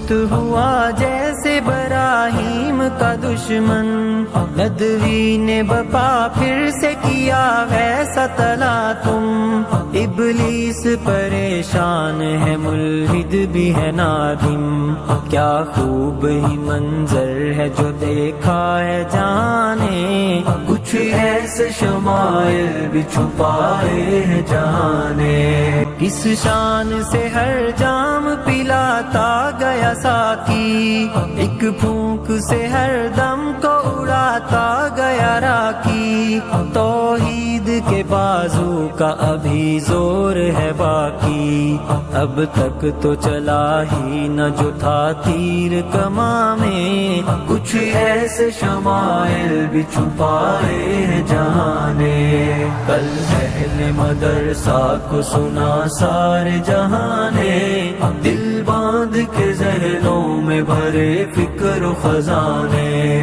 بت ہوا جیسے براہیم کا دشمن، ندوی نے بپا پھر سے کیا ویسا تلا تم، ابلیس پریشان ہے ملحد بھی ہے نادم، کیا خوب ہی منظر ہے جو دیکھا ہے جانے، کچھ ایسے شمائل بھی چھپائے ہیں جانے، کس شان سے ہر جام پلاتا گیا ساقی، ایک پھونک سے ہر دم کو اڑاتا گیا راکی، توحید کے بازو کا ابھی زور ہے باقی، اب تک تو چلا ہی نہ جو تھا تیر کماں میں، کچھ ایسے شمائل بھی چھپائے ہیں جانے، کل اہل مدرسہ کو سنا سارے جہانے، دل باندھ کے ذہنوں میں بھرے فکر و خزانے،